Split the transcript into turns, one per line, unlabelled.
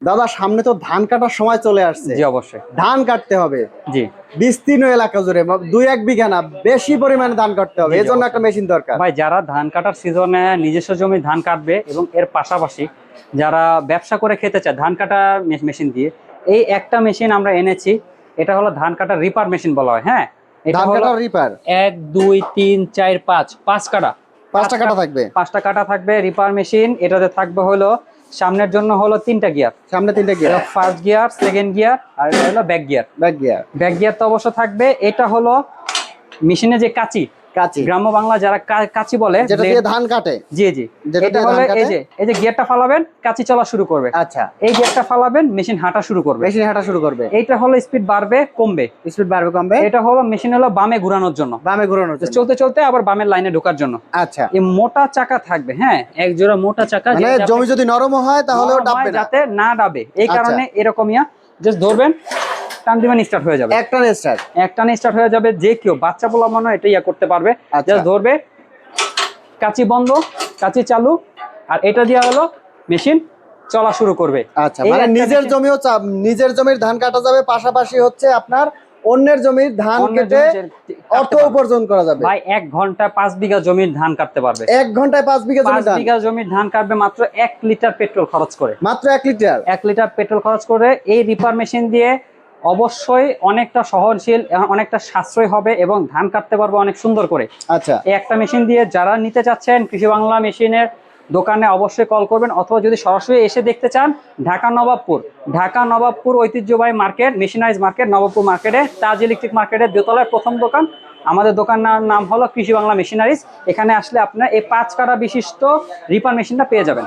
দাদা সামনে তো ধান কাটার সময় চলে আসছে।
জি অবশ্যই।
ধান কাটতে হবে।
জি।
বিস্তীর্ণ এলাকা জুড়ে 2-1 বিঘা না, বেশি পরিমাণে ধান কাটতে হবে, এই জন্য একটা মেশিন দরকার।
ভাই যারা ধান কাটার সিজনে নিজস্ব জমি ধান কাটবে এবং এর পাশাপাশি যারা ব্যবসা করে খেতে চায় ধান কাটা মেশিন দিয়ে, এই একটা মেশিন আমরা এনেছি। এটা হলো ধান কাটার রিপার মেশিন বলা হয়। হ্যাঁ, এটা হলো
রিপার
1 2 3 4 5 কাটা,
5টা কাটা থাকবে।
5টা কাটা থাকবে রিপার মেশিন। এটাতে থাকবে হলো সামনের জন্য হলো 3টা গিয়ার,
সামনে 3টা gear,
first gear, second gear, আর এটা হলো ব্যাক গিয়ার। ব্যাক গিয়ার তো অবশ্য থাকবে। এটা হলো মেশিনে যে কাঁচি, গ্রাম্য বাংলা যারা কাঁচি বলে,
যেটা দিয়ে ধান কাটে।
জি জি, এটা হলো এই যে গিয়ারটা ফালাবেন কাঁচি চলা শুরু করবে।
আচ্ছা,
এই গিয়ারটা ফালাবেন মেশিন হাঁটা শুরু করবে। এইটা হলো স্পিড বাড়বে কমবে, এটা হলো মেশিন হলো বামে ঘোরানোর জন্য, চলতে চলতে আবার বামের লাইনে ঢোকার জন্য।
আচ্ছা,
এই মোটা চাকা থাকবে। হ্যাঁ, এক জোড়া মোটা চাকা,
মানে জমি যদি নরম হয় তাহলে ডাববে না,
যাতে না ডাবে এই কারণে এরকমইয়া জাস্ট ধরবেন, টান দিবেন, স্টার্ট হয়ে যাবে। এক টানে স্টার্ট হয়ে যাবে। যে কেউ বাচ্চা পোলা মনে এটা ইয়া করতে পারবে। জাস্ট ধরবে, কাঁচি বন্ধ, কাঁচি চালু, আর এটা দিয়ে হলো মেশিন চলা শুরু করবে।
আচ্ছা, মানে নিজের জমির ধান কাটা যাবে, পাশাপাশি হচ্ছে আপনার অন্যের জমির ধান কেটে অর্থ উপার্জন করা যাবে।
ভাই 1 ঘন্টায় 5 বিঘা জমির ধান কাটতে পারবে।
1 ঘন্টায় 5 বিঘা
জমির ধান কাটবে মাত্র 1 লিটার পেট্রোল খরচ করে।
মাত্র 1 লিটার?
1 লিটার পেট্রোল খরচ করে। এই রিপার মেশিন দিয়ে অবশ্যই অনেকটা সহনশীল, অনেকটা সাশ্রয় হবে এবং ধান কাটতে পারবে অনেক সুন্দর করে।
আচ্ছা,
এই একটা মেশিন দিয়ে যারা নিতে চাচ্ছেন কৃষি বাংলা মেশিনের দোকানে অবশ্যই কল করবেন, অথবা যদি সরাসরি এসে দেখতে চান ঢাকা নবাবপুর ঐতিহ্যবাহী মার্কেট, মেশিনারিজ মার্কেট, নবাবপুর মার্কেটে, তাজ ইলেকট্রিক মার্কেটের দোতলায় প্রথম দোকান। আমাদের দোকানের নাম হলো কৃষি বাংলা মেশিনারিজ। এখানে আসলে আপনার এই 5 কাটা বিশিষ্ট রিপার মেশিনটা পেয়ে যাবেন।